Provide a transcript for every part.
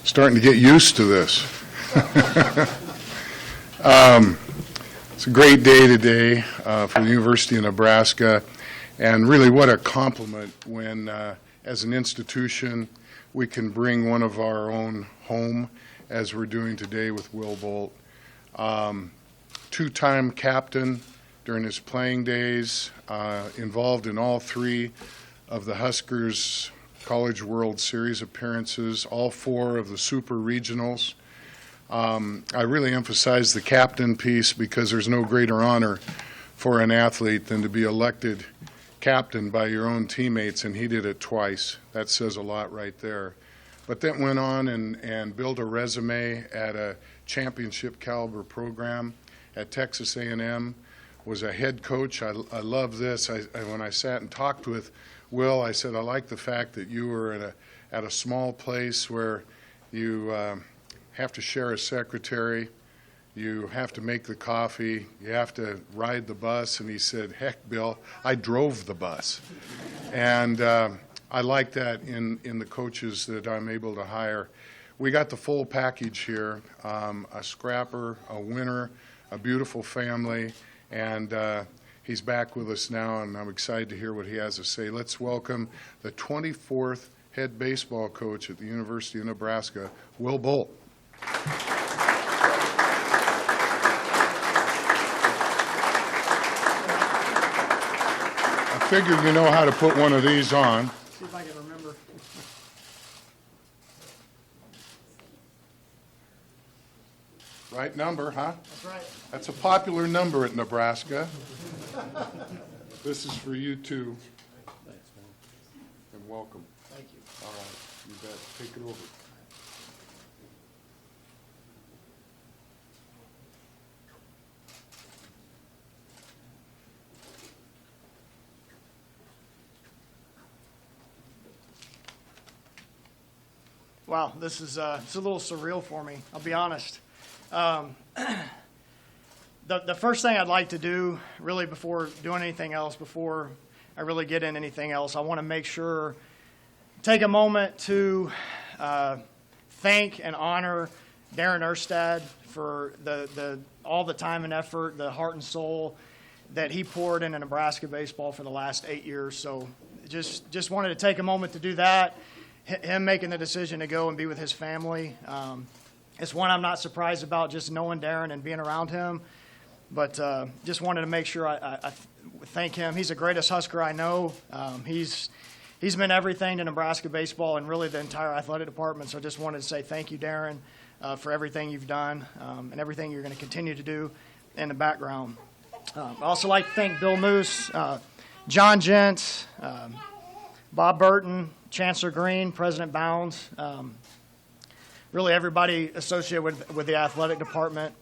Starting to get used to this. It's a great day today for the University of Nebraska, and really what a compliment when, as an institution, we can bring one of our own home, as we're doing today with Will Bolt. Two-time captain during his playing days, involved in all three of the Huskers College World Series appearances, all four of the Super Regionals. I really emphasize the captain piece because there's no greater honor for an athlete than to be elected captain by your own teammates, and he did it twice. That says a lot right there. But then went on and built a resume at a championship caliber program at Texas A&M, was a head coach. I love this. When I sat and talked with Will, I said, I like the fact that you were at a small place where you have to share a secretary, you have to make the coffee, you have to ride the bus. And he said, heck, Bill, I drove the bus. And I like that in the coaches that I'm able to hire. We got the full package here, a scrapper, a winner, a beautiful family, and he's back with us now, and I'm excited to hear what he has to say. Let's welcome the 24th head baseball coach at the University of Nebraska, Will Bolt. I figured you know how to put one of these on. See if I can remember. Right number, huh? That's right. That's a popular number at Nebraska. This is for you too. Thanks, man. And welcome. Thank you. All right, you bet. Take it over. Wow, this is it's a little surreal for me, I'll be honest. The first thing I'd like to do, really before doing anything else, before I really get in anything else, I want to make sure, take a moment to thank and honor Darren Erstad for all the time and effort, the heart and soul that he poured into Nebraska baseball for the last 8 years. So just wanted to take a moment to do that. Him making the decision to go and be with his family. It's one I'm not surprised about, just knowing Darren and being around him. But just wanted to make sure I thank him. He's the greatest Husker I know. He's been everything to Nebraska baseball and really the entire athletic department. So I just wanted to say thank you, Darren, for everything you've done and everything you're going to continue to do in the background. I'd also like to thank Bill Moos, John Jentz, Bob Burton, Chancellor Green, President Bounds, really everybody associated with the athletic department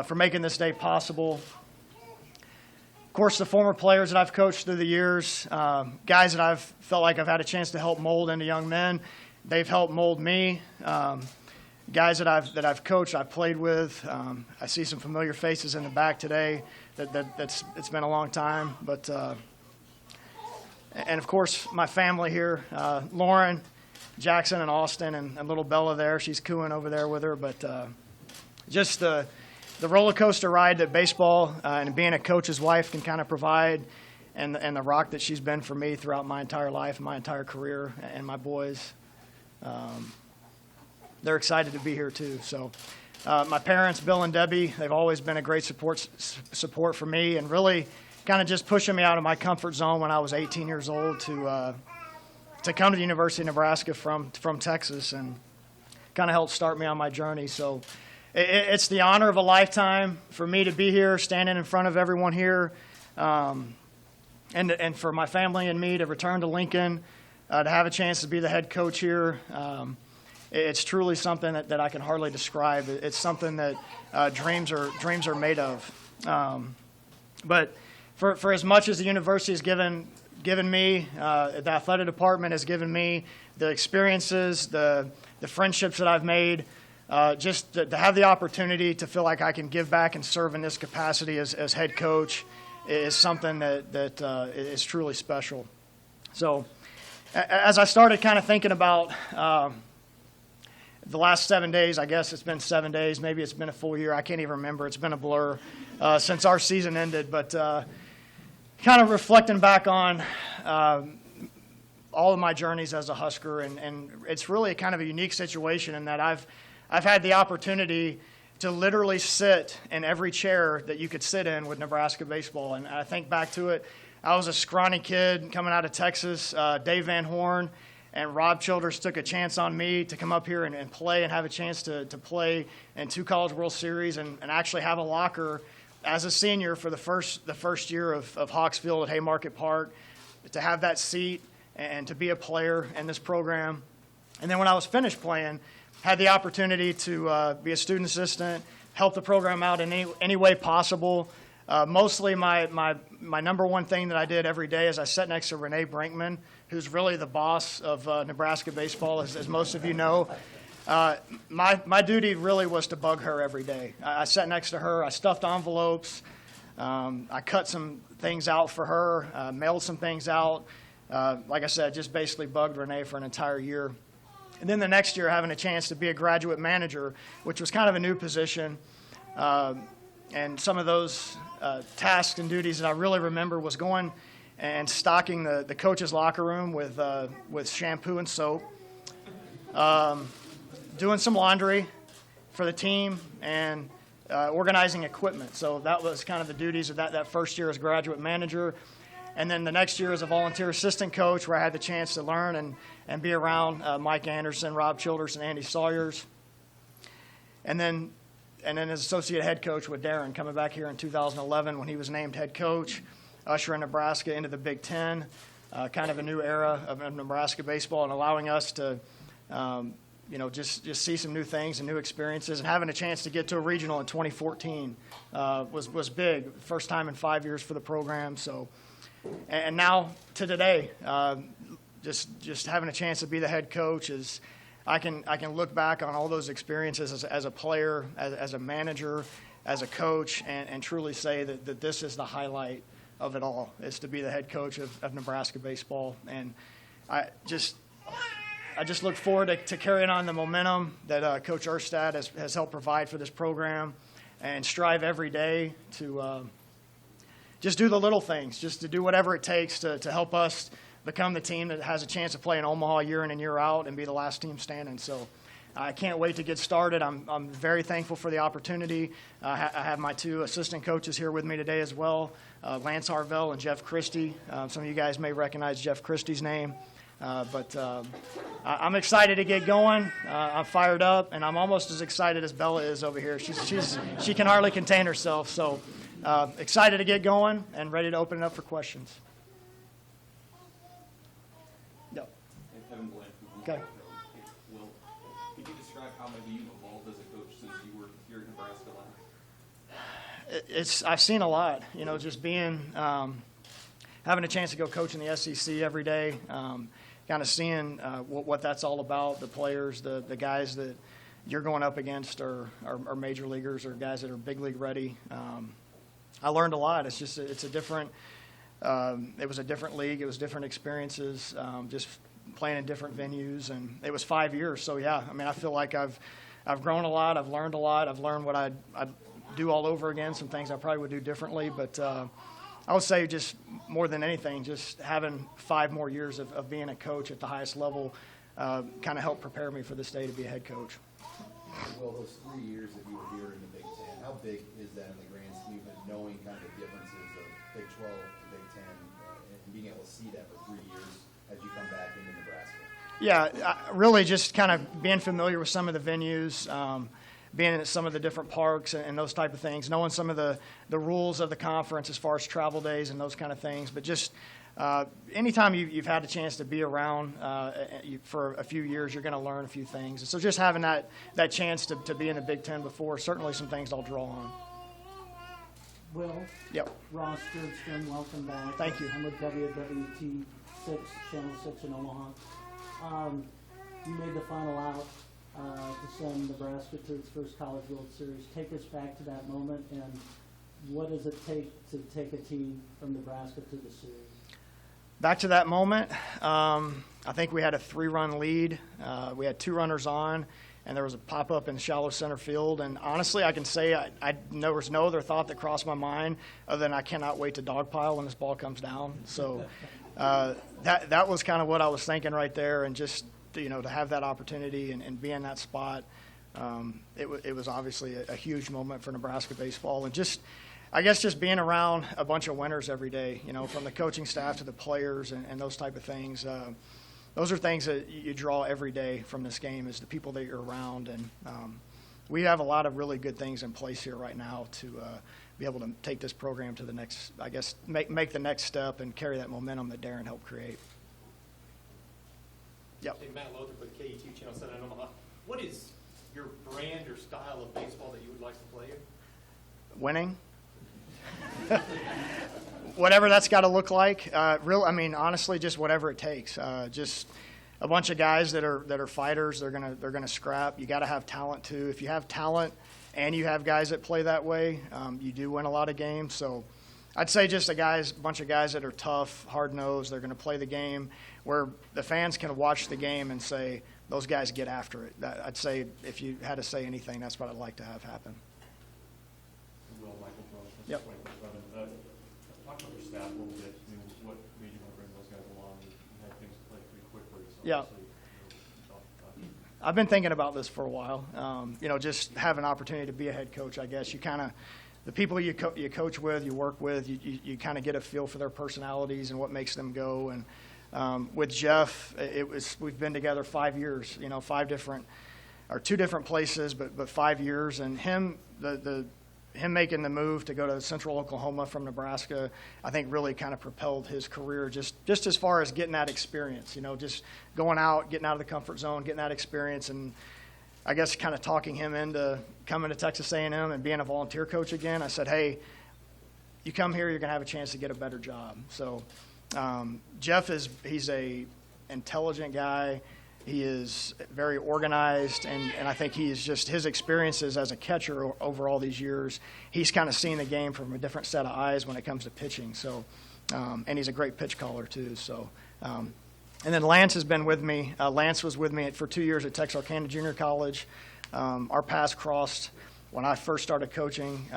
for making this day possible. Of course, the former players that I've coached through the years, guys that I've felt like I've had a chance to help mold into young men, they've helped mold me. Guys that I've coached, I've played with. I see some familiar faces in the back today. It's been a long time, but. And, of course, my family here, Lauren, Jackson, and Austin, and little Bella there. She's cooing over there with her. But just the roller coaster ride that baseball and being a coach's wife can kind of provide, and the rock that she's been for me throughout my entire life, my entire career, and my boys. They're excited to be here, too. So my parents, Bill and Debbie, they've always been a great support for me and really kind of just pushing me out of my comfort zone when I was 18 years old to come to the University of Nebraska from Texas and kind of helped start me on my journey. So it's the honor of a lifetime for me to be here, standing in front of everyone here, and for my family and me to return to Lincoln, to have a chance to be the head coach here. It's truly something that I can hardly describe. It's something that dreams are made of. But for as much as the university has given me, the athletic department has given me, the experiences, the friendships that I've made, just to have the opportunity to feel like I can give back and serve in this capacity as head coach is something that is truly special. So as I started kind of thinking about the last 7 days, I guess it's been 7 days, maybe it's been a full year, I can't even remember, it's been a blur since our season ended, but kind of reflecting back on all of my journeys as a Husker, and it's really kind of a unique situation in that I've had the opportunity to literally sit in every chair that you could sit in with Nebraska baseball. And I think back to it, I was a scrawny kid coming out of Texas. Dave Van Horn and Rob Childers took a chance on me to come up here and play and have a chance to play in 2 College World Series and actually have a locker as a senior for the first year of Hawks Field at Haymarket Park, to have that seat and to be a player in this program. And then when I was finished playing, had the opportunity to be a student assistant, help the program out in any way possible. Mostly my number one thing that I did every day is I sat next to Renee Brinkman, who's really the boss of Nebraska baseball, as most of you know. My duty really was to bug her every day. I sat next to her, I stuffed envelopes, I cut some things out for her, mailed some things out. Like I said, just basically bugged Renee for an entire year. And then the next year, having a chance to be a graduate manager, which was kind of a new position. And some of those tasks and duties that I really remember was going and stocking the coach's locker room with shampoo and soap, doing some laundry for the team, and organizing equipment. So that was kind of the duties of that first year as graduate manager. And then the next year as a volunteer assistant coach, where I had the chance to learn and be around Mike Anderson, Rob Childers, and Andy Sawyers. And then as associate head coach with Darren, coming back here in 2011 when he was named head coach, ushering Nebraska into the Big Ten, kind of a new era of Nebraska baseball, and allowing us to just see some new things and new experiences, and having a chance to get to a regional in 2014 was big. First time in 5 years for the program. So. And now to today, just having a chance to be the head coach is, I can look back on all those experiences as a player, as a manager, as a coach, and truly say that this is the highlight of it all, is to be the head coach of Nebraska baseball. And I just look forward to carrying on the momentum that Coach Erstad has helped provide for this program, and strive every day to just do the little things, just to do whatever it takes to help us become the team that has a chance to play in Omaha year in and year out and be the last team standing. So I can't wait to get started. I'm very thankful for the opportunity. I have my 2 assistant coaches here with me today as well, Lance Harvell and Jeff Christie. Some of you guys may recognize Jeff Christie's name. But I'm excited to get going. I'm fired up, and I'm almost as excited as Bella is over here. She can hardly contain herself. So excited to get going and ready to open it up for questions. Yep. Okay. Well, could you describe how maybe you've evolved as a coach since you were here in Nebraska last? I've seen a lot. Just being having a chance to go coach in the SEC every day. Kind of seeing what that's all about, the players, the guys that you're going up against are major leaguers or guys that are big league ready. I learned a lot. It's a different, it was a different league. It was different experiences, just playing in different venues. And it was 5 years. So, yeah, I feel like I've grown a lot. I've learned a lot. I've learned what I'd do all over again, some things I probably would do differently. But I would say just more than anything, just having 5 more years of being a coach at the highest level kind of helped prepare me for this day to be a head coach. Well, those 3 years that you were here in the Big Ten, how big is that in the grand scheme of knowing kind of the differences of Big 12 to Big Ten and being able to see that for 3 years as you come back into Nebraska? Yeah, really just kind of being familiar with some of the venues, being at some of the different parks and those type of things, knowing some of the rules of the conference as far as travel days and those kind of things. But just anytime you've had a chance to be around for a few years, you're going to learn a few things. And so just having that chance to be in the Big Ten before, certainly some things I'll draw on. Will. Yep. Ross Sturgeon, welcome back. Thank you. I'm with WWT 6, Channel 6 in Omaha. You made the final out to send Nebraska to its first College World Series. Take us back to that moment, and what does it take to take a team from Nebraska to the series? Back to that moment, I think we had a 3-run lead. We had 2 runners on, and there was a pop-up in shallow center field. And honestly, I can say there was no other thought that crossed my mind other than I cannot wait to dogpile when this ball comes down. So that was kind of what I was thinking right there, and just to have that opportunity and be in that spot, it was obviously a huge moment for Nebraska baseball, and I guess just being around a bunch of winners every day, from the coaching staff to the players and those type of things. Those are things that you draw every day from this game, is the people that you're around. And we have a lot of really good things in place here right now to be able to take this program to the next, I guess, make the next step and carry that momentum that Darren helped create. Yep. Hey, Matt Lothar with KETU Channel 7 in Omaha. What is your brand or style of baseball that you would like to play in? Winning. Whatever that's got to look like. Honestly, just whatever it takes. Just a bunch of guys that are fighters. They're gonna scrap. You got to have talent too. If you have talent and you have guys that play that way, you do win a lot of games. So I'd say just a bunch of guys that are tough, hard-nosed. They're going to play the game where the fans can watch the game and say, those guys get after it. I'd say if you had to say anything, that's what I'd like to have happen. Will, Michael Jones. Yep. Talk about your staff a little bit. I mean, what made you want to bring those guys along? You had things play pretty quickly. So Yeah. I've been thinking about this for a while. Just have an opportunity to be a head coach, I guess. The people you coach with, you work with, you kind of get a feel for their personalities and what makes them go. And with Jeff, we've been together 5 years, 2 different places, but 5 years. And him making the move to go to Central Oklahoma from Nebraska, I think really kind of propelled his career just as far as getting that experience, just going out, getting out of the comfort zone, getting that experience, and I guess kind of talking him into coming to Texas A&M and being a volunteer coach again. I said, hey, you come here, you're going to have a chance to get a better job. So Jeff he's a intelligent guy. He is very organized, and I think his experiences as a catcher over all these years, he's kind of seen the game from a different set of eyes when it comes to pitching. So, and he's a great pitch caller too. So, and then Lance has been with me. Lance was with me for 2 years at Texarkana Junior College. Our paths crossed when I first started coaching.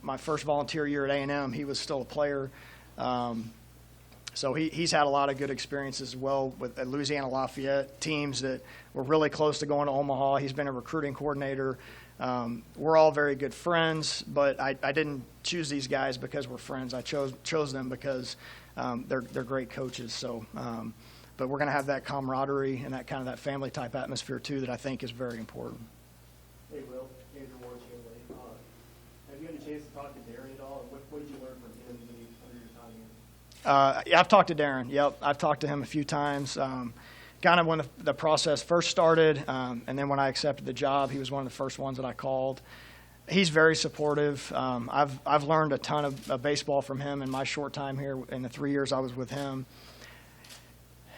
My first volunteer year at A&M, he was still a player. So he's had a lot of good experiences as well with Louisiana Lafayette, teams that were really close to going to Omaha. He's been a recruiting coordinator. We're all very good friends, but I didn't choose these guys because we're friends. I chose them because they're great coaches. So, but we're going to have that camaraderie and that kind of that family type atmosphere too that I think is very important. Hey, Will. Andrew Ward, Chile. Have you had a chance to talk to Darren at all? What did you learn from him under your time here? Yeah, I've talked to Darren. Yep, I've talked to him a few times. Kind of when the process first started, and then when I accepted the job, he was one of the first ones that I called. He's very supportive. I've learned a ton of baseball from him in my short time here in the 3 years I was with him.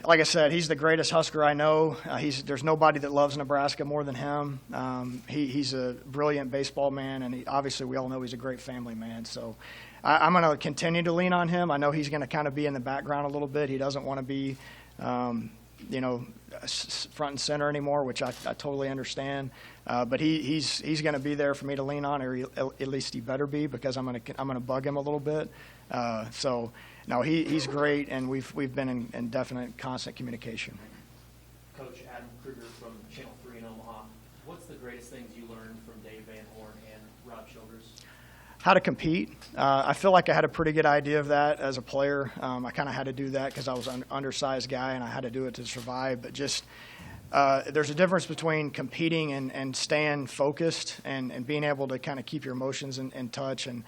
Like I said, he's the greatest Husker I know. There's nobody that loves Nebraska more than him. He's a brilliant baseball man, and obviously we all know he's a great family man. So I'm going to continue to lean on him. I know he's going to kind of be in the background a little bit. He doesn't want to be, front and center anymore, which I totally understand. But he's going to be there for me to lean on, or at least he better be, because I'm going to bug him a little bit. No, he's great, and we've been in definite, constant communication. Coach Adam Kruger from Channel 3 in Omaha. What's the greatest things you learned from Dave Van Horn and Rob Childers? How to compete. I feel like I had a pretty good idea of that as a player. I kind of had to do that because I was an undersized guy, and I had to do it to survive. But just there's a difference between competing and staying focused and being able to kind of keep your emotions in touch. And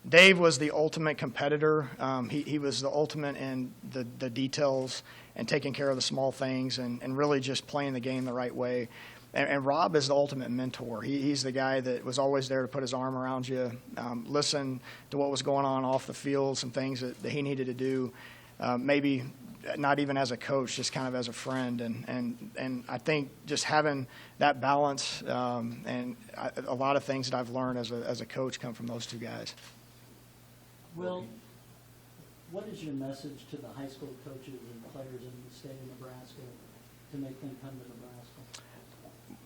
Dave was the ultimate competitor. He was the ultimate in the details and taking care of the small things and really just playing the game the right way. And Rob is the ultimate mentor. He's the guy that was always there to put his arm around you, listen to what was going on off the field, some things that he needed to do, maybe not even as a coach, just kind of as a friend. And I think just having that balance and a lot of things that I've learned as a coach come from those two guys. Will, what is your message to the high school coaches and players in the state of Nebraska to make them come to Nebraska?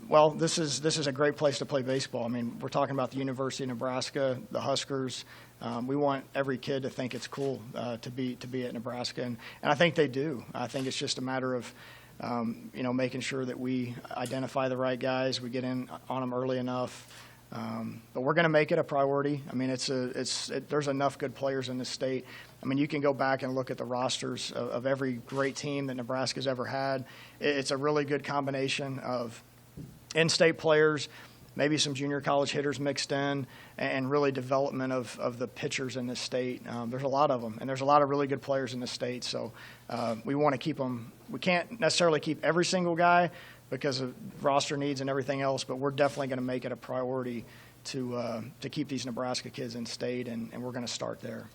Well, this is a great place to play baseball. I mean, we're talking about the University of Nebraska, the Huskers. We want every kid to think it's cool to be at Nebraska, and I think they do. I think it's just a matter of making sure that we identify the right guys, we get in on them early enough. But we're going to make it a priority. I mean, there's enough good players in this state. I mean, you can go back and look at the rosters of every great team that Nebraska's ever had. It's a really good combination of in-state players, maybe some junior college hitters mixed in, and really development of the pitchers in this state. There's a lot of them, and there's a lot of really good players in this state. So we want to keep them. We can't necessarily keep every single guy because of roster needs and everything else, but we're definitely going to make it a priority to keep these Nebraska kids in state, and we're going to start there.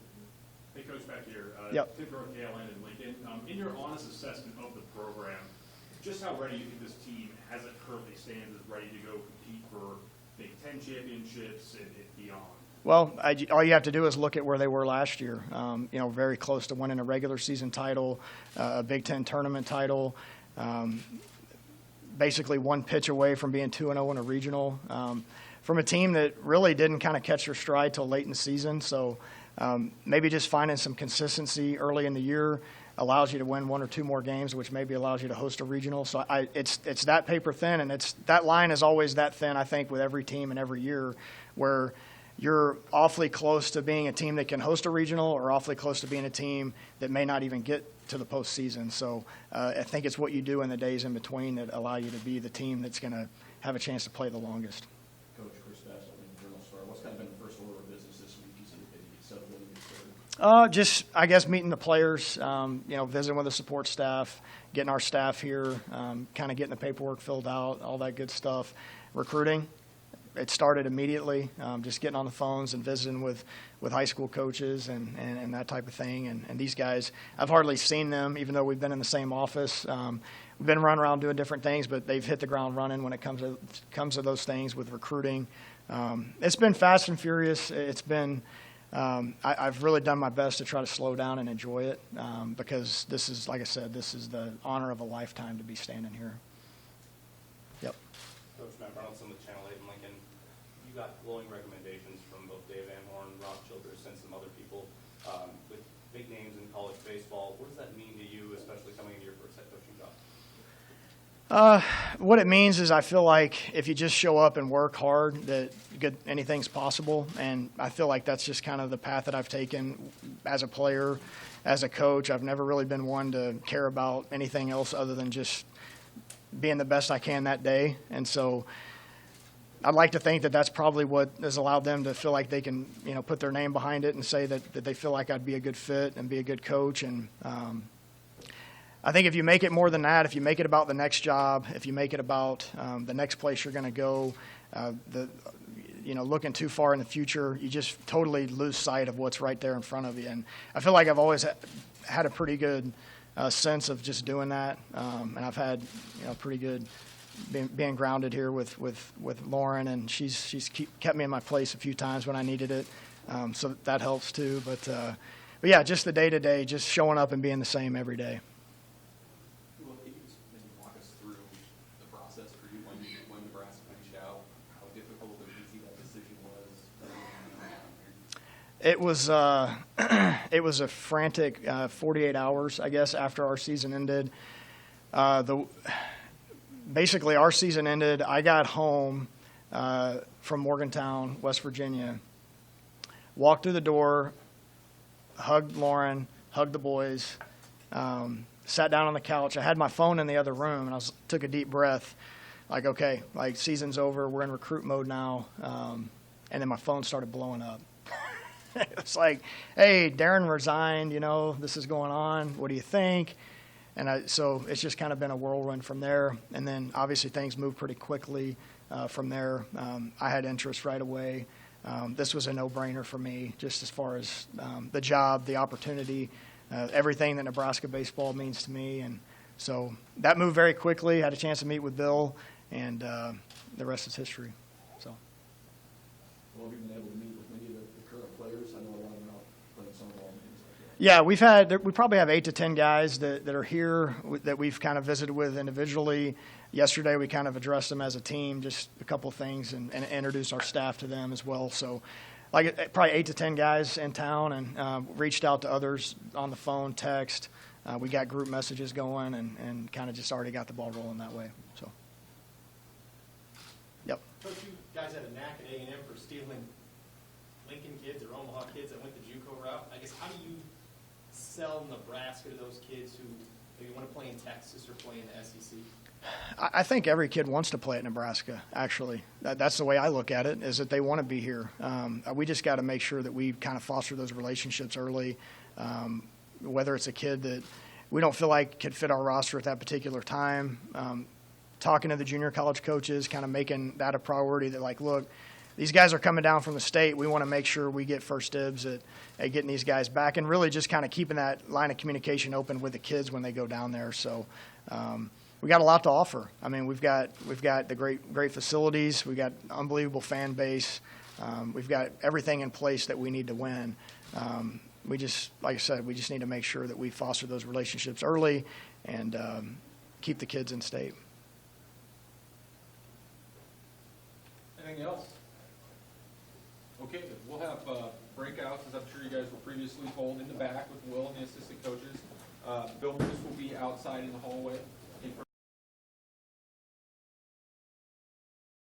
Hey, Coach, back here. Yep. Tim Brook, KLN, and Lincoln. In your honest assessment of the program, just how ready do you think this team, as it currently stands, is ready to go compete for Big Ten championships and beyond? Well, all you have to do is look at where they were last year. Very close to winning a regular season title, a Big Ten tournament title. Basically one pitch away from being 2-0 in a regional. From a team that really didn't kind of catch their stride till late in the season. So maybe just finding some consistency early in the year allows you to win one or two more games, which maybe allows you to host a regional. So it's that paper thin, and that line is always that thin, I think, with every team and every year, where you're awfully close to being a team that can host a regional or awfully close to being a team that may not even get to the postseason. So I think it's what you do in the days in between that allow you to be the team that's going to have a chance to play the longest. Coach, Chris Bass, Journal Star. What's kind of been the first order of business this week? You said that you get settled in and get started. Just, I guess, meeting the players, visiting with the support staff, getting our staff here, kind of getting the paperwork filled out, all that good stuff. Recruiting, it started immediately, just getting on the phones and visiting with high school coaches and that type of thing. And these guys, I've hardly seen them, even though we've been in the same office. We've been running around doing different things, but they've hit the ground running when it comes to those things with recruiting. It's been fast and furious. It's been I've really done my best to try to slow down and enjoy it because this is, like I said, this is the honor of a lifetime to be standing here. Yep. Coach Matt Reynolds with Channel 8 in Lincoln. You got glowing recommendations from both Dave Van Horn, Rob Childress, and some other people with big names in college baseball. What does that mean to you, especially coming into your first head coaching job? What it means is I feel like if you just show up and work hard, that anything's possible. And I feel like that's just kind of the path that I've taken as a player, as a coach. I've never really been one to care about anything else other than just being the best I can that day. And so I'd like to think that that's probably what has allowed them to feel like they can, put their name behind it and say that they feel like I'd be a good fit and be a good coach. And I think if you make it more than that, if you make it about the next job, if you make it about the next place you're going to go, looking too far in the future, you just totally lose sight of what's right there in front of you. And I feel like I've always had a pretty good sense of just doing that, and I've had pretty good being grounded here with Lauren, and she's kept me in my place a few times when I needed it, so that helps too. But yeah, just the day to day, just showing up and being the same every day. Well, can you just maybe walk us through the process for you when Nebraska reached out, how difficult or easy that decision was? It was a frantic 48 hours, I guess, after our season ended. Basically, our season ended. I got home from Morgantown, West Virginia, walked through the door, hugged Lauren, hugged the boys, sat down on the couch. I had my phone in the other room, and took a deep breath, like, okay, like season's over, we're in recruit mode now, and then my phone started blowing up. It's like, hey, Darren resigned, this is going on. What do you think? And so it's just kind of been a whirlwind from there. And then obviously things moved pretty quickly from there. I had interest right away. This was a no-brainer for me, just as far as the job, the opportunity, everything that Nebraska baseball means to me. And so that moved very quickly. Had a chance to meet with Bill, and the rest is history. So. Well, have you been able to meet with many of the current players? I know a lot about playing some of all names like Yeah, we probably have 8 to 10 guys that are here that we've kind of visited with individually. Yesterday, we kind of addressed them as a team, just a couple things, and introduced our staff to them as well. So, like probably 8 to 10 guys in town, and reached out to others on the phone, text. We got group messages going, and kind of just already got the ball rolling that way. So, yep. Coach, you guys had a knack at A&M for stealing Lincoln kids or Omaha kids that went the JUCO route. I guess, how do you sell Nebraska to those kids who maybe want to play in Texas or play in the SEC? I think every kid wants to play at Nebraska, actually. That's the way I look at it, is that they want to be here. We just got to make sure that we kind of foster those relationships early, whether it's a kid that we don't feel like could fit our roster at that particular time. Talking to the junior college coaches, kind of making that a priority that, like, look, these guys are coming down from the state. We want to make sure we get first dibs at getting these guys back, and really just kind of keeping that line of communication open with the kids when they go down there. So we got a lot to offer. I mean, we've got the great facilities. We got unbelievable fan base. We've got everything in place that we need to win. We just, like I said, we just need to make sure that we foster those relationships early and keep the kids in state. Anything else? Okay, we'll have breakouts, as I'm sure you guys were previously told, in the back with Will and the assistant coaches. Bill Moos will be outside in the hallway.